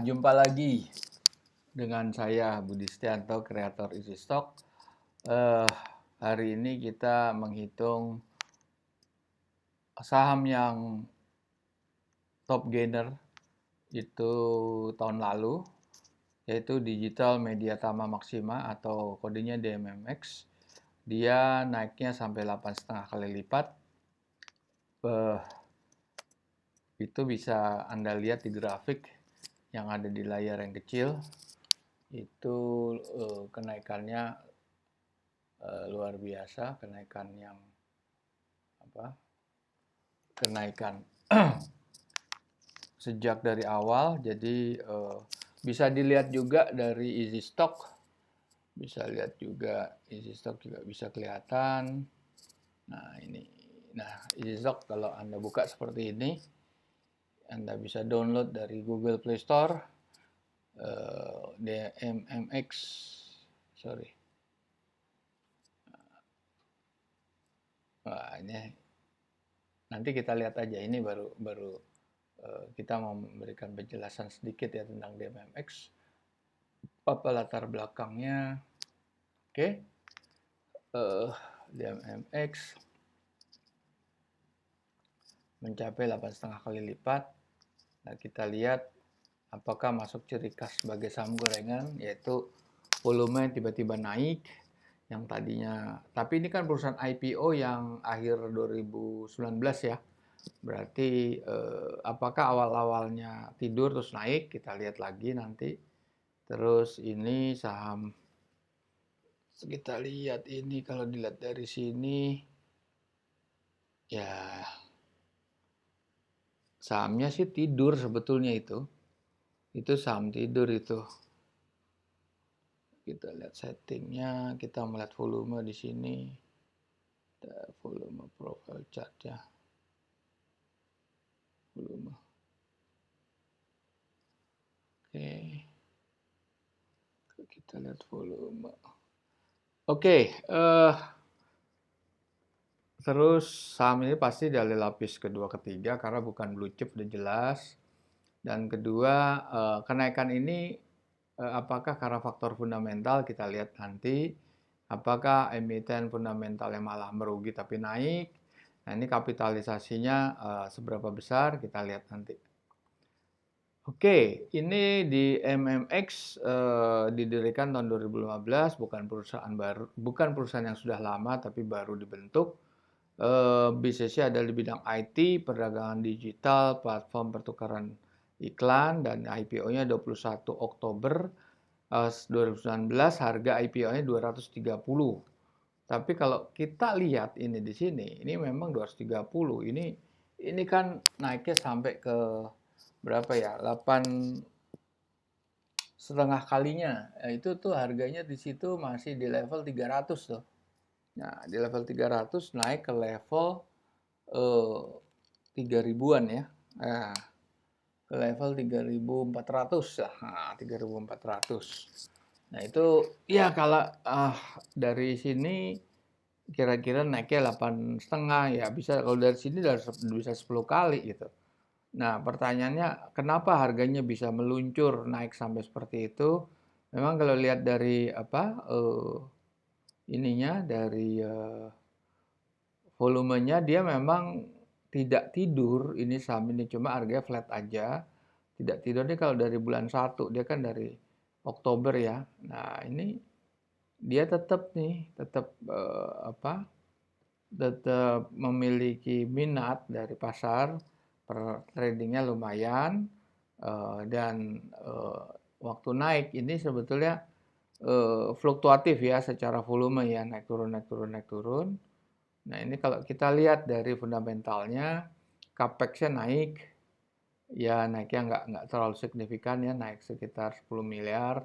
Jumpa lagi dengan saya Budi Setianto, kreator EasyStock. Hari ini kita menghitung saham yang top gainer itu tahun lalu, yaitu Digital Media Tama Maxima atau kodenya DMMX. Dia naiknya sampai 8,5 kali lipat. Itu bisa Anda lihat di grafik yang ada di layar yang kecil. Itu kenaikannya luar biasa, kenaikan yang kenaikan sejak dari awal. Jadi bisa dilihat juga dari EasyStock, bisa lihat juga EasyStock juga bisa kelihatan. Nah ini, EasyStock kalau Anda buka seperti ini, Anda bisa download dari Google Play Store. DMMX, sorry. Wah, ini nanti kita lihat aja, ini baru kita mau memberikan penjelasan sedikit ya tentang DMMX, apa latar belakangnya. Oke. DMMX mencapai 8,5 kali lipat. Nah, kita lihat apakah masuk ciri khas sebagai saham gorengan, yaitu volume tiba-tiba naik yang tadinya, tapi ini kan perusahaan IPO yang akhir 2019 ya. Berarti apakah awal-awalnya tidur terus naik? Kita lihat lagi nanti. Terus ini saham, kita lihat ini, kalau dilihat dari sini ya sahamnya sih tidur sebetulnya, itu saham tidur itu. Kita lihat settingnya, kita melihat volume di sini, volume profile chart ya, volume. Oke, kita lihat volume. Oke, terus saham ini pasti dari lapis kedua ketiga karena bukan blue chip, udah jelas. Dan kedua, kenaikan ini apakah karena faktor fundamental, kita lihat nanti. Apakah emiten fundamental yang malah merugi tapi naik. Nah, ini kapitalisasinya seberapa besar, kita lihat nanti. Oke, ini di MMX didirikan tahun 2015, bukan perusahaan yang sudah lama tapi baru dibentuk. Bisnisnya ada di bidang IT, perdagangan digital, platform pertukaran iklan, dan IPO-nya 21 Oktober 2019, harga IPO-nya 230. Tapi kalau kita lihat ini di sini, ini memang 230. Ini kan naiknya sampai ke berapa ya? 8,5 kalinya. Itu tuh harganya di situ masih di level 300 tuh. Nah, di level 300 naik ke level 3.000-an ya. Nah, ke level 3.400 ya. Nah, 3.400. Nah, itu ya kalau dari sini kira-kira naiknya 8,5 ya, bisa kalau dari sini bisa 10 kali gitu. Nah, pertanyaannya kenapa harganya bisa meluncur naik sampai seperti itu? Memang kalau lihat dari dari volumenya, dia memang tidak tidur ini saham ini, cuma harganya flat aja. Tidak tidur nih kalau dari bulan 1, dia kan dari Oktober ya. Nah, ini dia tetap tetap memiliki minat dari pasar, per tradingnya lumayan, dan waktu naik ini sebetulnya fluktuatif ya secara volume ya, naik turun naik turun naik turun. Nah, ini kalau kita lihat dari fundamentalnya, capex-nya naik, ya naiknya nggak terlalu signifikan ya, naik sekitar 10 miliar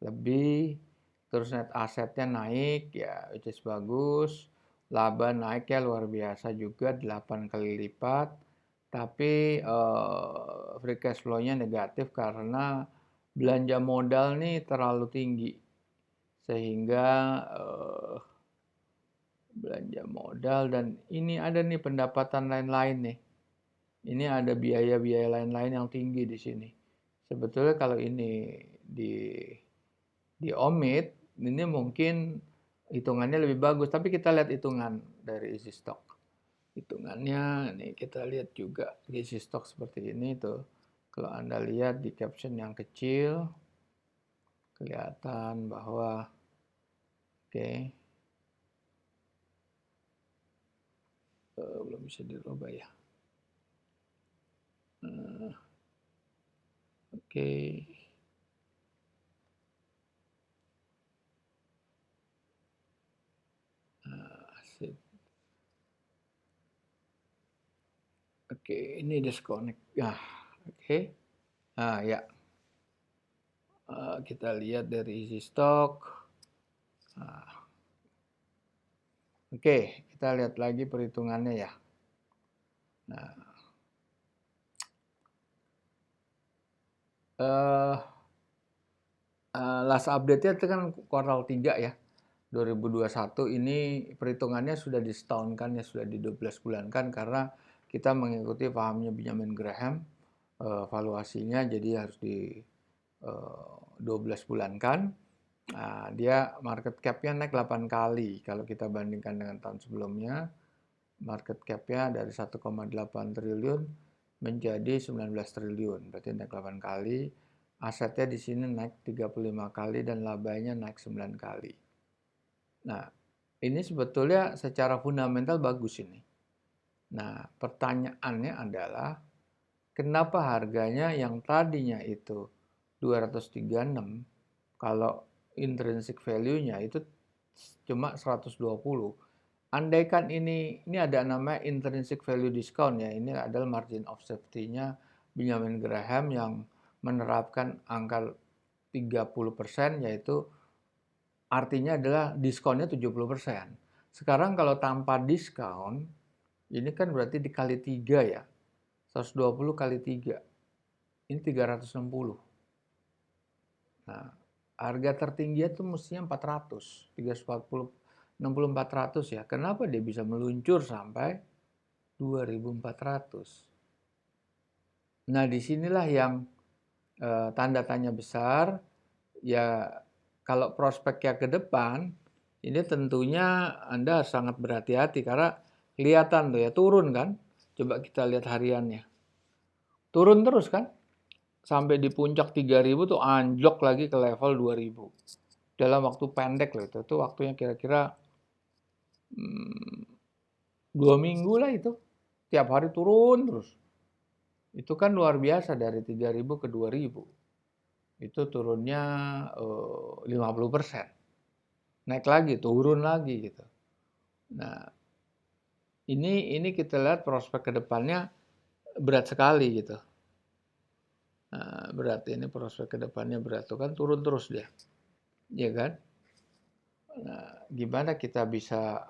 lebih. Terus net asetnya naik ya, which is bagus. Laba naik ya luar biasa juga, 8 kali lipat. Tapi free cash flow-nya negatif karena belanja modal nih terlalu tinggi. Sehingga belanja modal, dan ini ada nih pendapatan lain-lain nih. Ini ada biaya-biaya lain-lain yang tinggi di sini. Sebetulnya kalau ini di omit, ini mungkin hitungannya lebih bagus. Tapi kita lihat hitungan dari isi stok. Hitungannya, nih kita lihat juga isi stok seperti ini tuh. Kalau Anda lihat di caption yang kecil, kelihatan bahwa, oke, belum bisa dirubah ya. Oke. Sip. Oke, ini disconnect. Ya, oke. Nah, ya. Kita lihat dari isi stok. Oke, kita lihat lagi perhitungannya ya. Nah, last update-nya itu kan kuartal 3 ya. 2021 ini perhitungannya sudah disetahunkan ya, sudah di 12 bulankan karena kita mengikuti pahamnya Benjamin Graham, valuasinya jadi harus di 12 bulankan. Nah, dia market cap-nya naik 8 kali kalau kita bandingkan dengan tahun sebelumnya. Market cap-nya dari 1,8 triliun menjadi 19 triliun, berarti naik 8 kali. Asetnya di sini naik 35 kali dan labanya naik 9 kali. Nah, ini sebetulnya secara fundamental bagus ini. Nah, pertanyaannya adalah kenapa harganya yang tadinya itu 236 kalau intrinsic value-nya itu cuma 120. Andaikan ini ada namanya intrinsic value discount ya. Ini adalah margin of safety-nya Benjamin Graham yang menerapkan angka 30% yaitu artinya adalah diskonnya 70%. Sekarang kalau tanpa diskon, ini kan berarti dikali 3 ya. 120 kali 3. Ini 360. Nah, harga tertinggi itu mestinya 400. 340, 60, 400 ya. Kenapa dia bisa meluncur sampai 2400? Nah, disinilah yang tanda tanya besar. Ya, kalau prospeknya ke depan, ini tentunya Anda sangat berhati-hati karena kelihatan tuh ya, turun kan. Coba kita lihat hariannya. Turun terus kan. Sampai di puncak 3000 tuh anjlok lagi ke level 2000. Dalam waktu pendek loh itu. Itu waktunya kira-kira 2 minggu lah itu. Tiap hari turun terus. Itu kan luar biasa dari 3000 ke 2000. Itu turunnya 50%. Naik lagi, turun lagi gitu. Nah, ini kita lihat prospek ke depannya berat sekali gitu. Nah, berat ini prospek ke depannya berat tuh kan turun terus dia. Ya kan? Nah, gimana kita bisa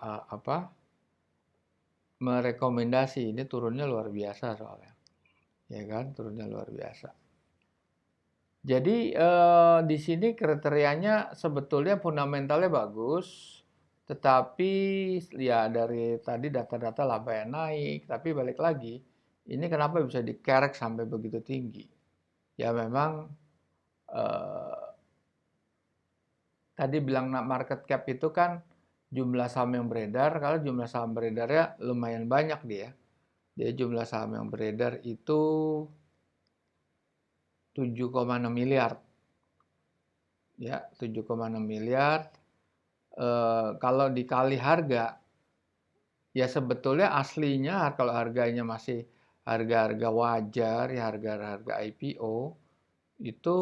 merekomendasi ini turunnya luar biasa soalnya. Ya kan? Turunnya luar biasa. Jadi di sini kriterianya sebetulnya fundamentalnya bagus, tetapi ya dari tadi data-data laba yang naik, tapi balik lagi, ini kenapa bisa dikerek sampai begitu tinggi? Ya memang tadi bilang market cap itu kan jumlah saham yang beredar, kalau jumlah saham beredarnya lumayan banyak dia. Dia jumlah saham yang beredar itu 7,6 miliar. Ya, 7,6 miliar. Kalau dikali harga, ya sebetulnya aslinya kalau harganya masih harga-harga wajar, ya harga-harga IPO, itu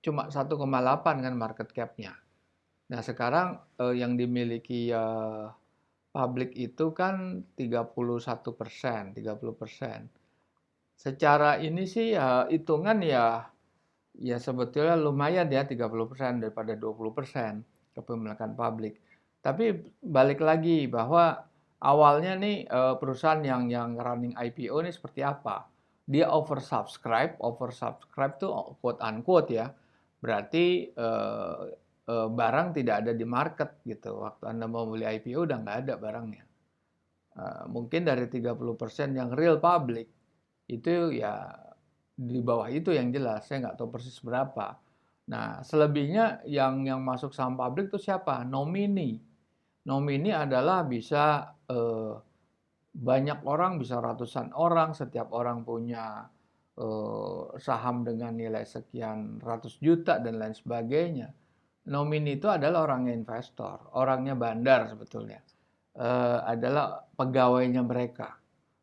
cuma 1,8 kan market cap-nya. Nah sekarang yang dimiliki publik itu kan 31%, 30%. Secara ini sih ya hitungan ya sebetulnya lumayan ya 30% daripada 20% kepemilikan publik. Tapi balik lagi bahwa awalnya nih perusahaan yang running IPO ini seperti apa? Dia oversubscribe tuh quote unquote ya. Berarti barang tidak ada di market gitu. Waktu Anda mau beli IPO udah nggak ada barangnya. Mungkin dari 30% yang real public itu ya di bawah itu yang jelas, saya nggak tahu persis berapa. Nah, selebihnya yang masuk saham publik itu siapa? Nomini. Nomini adalah bisa banyak orang, bisa ratusan orang, setiap orang punya saham dengan nilai sekian ratus juta dan lain sebagainya. Nomini itu adalah orangnya investor, orangnya bandar sebetulnya. Adalah pegawainya mereka.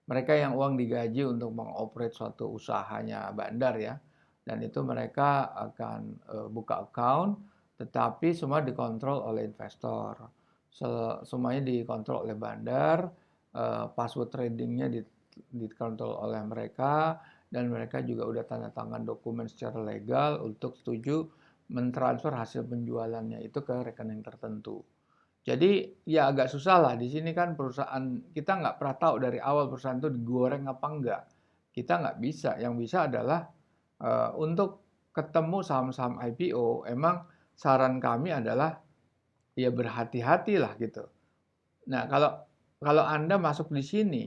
Mereka yang uang digaji untuk mengoperate suatu usahanya bandar ya. Dan itu mereka akan buka account, tetapi semua dikontrol oleh investor. Semuanya dikontrol oleh bandar, password tradingnya dikontrol oleh mereka, dan mereka juga udah tanda tangan dokumen secara legal untuk setuju mentransfer hasil penjualannya itu ke rekening tertentu. Jadi ya agak susah lah di sini kan perusahaan kita nggak pernah tahu dari awal perusahaan itu digoreng apa enggak. Kita nggak bisa. Yang bisa adalah untuk ketemu saham-saham IPO, emang saran kami adalah ya berhati-hatilah gitu. Nah kalau kalau Anda masuk di sini,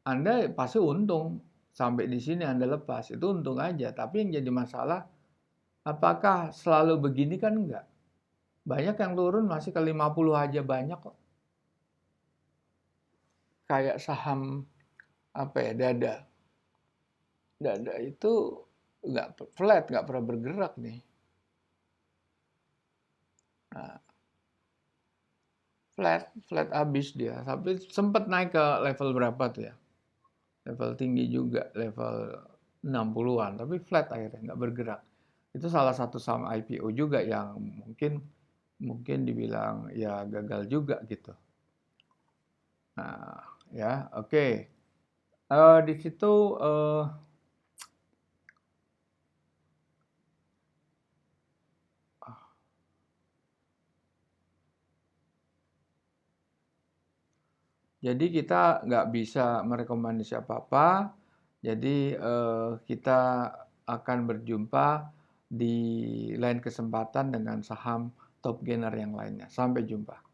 Anda pasti untung sampai di sini Anda lepas itu untung aja. Tapi yang jadi masalah apakah selalu begini kan enggak. Banyak yang turun masih ke 50 aja banyak kok. Kayak saham apa ya, Dada. Dada itu nggak flat, nggak pernah bergerak nih. Nah, flat abis dia. Tapi sempat naik ke level berapa tuh ya? Level tinggi juga, level 60-an. Tapi flat akhirnya, nggak bergerak. Itu salah satu saham IPO juga yang mungkin dibilang ya gagal juga gitu. Nah, ya oke. Di situ jadi kita nggak bisa merekomendasi apa-apa. Jadi kita akan berjumpa di lain kesempatan dengan saham top gainer yang lainnya. Sampai jumpa.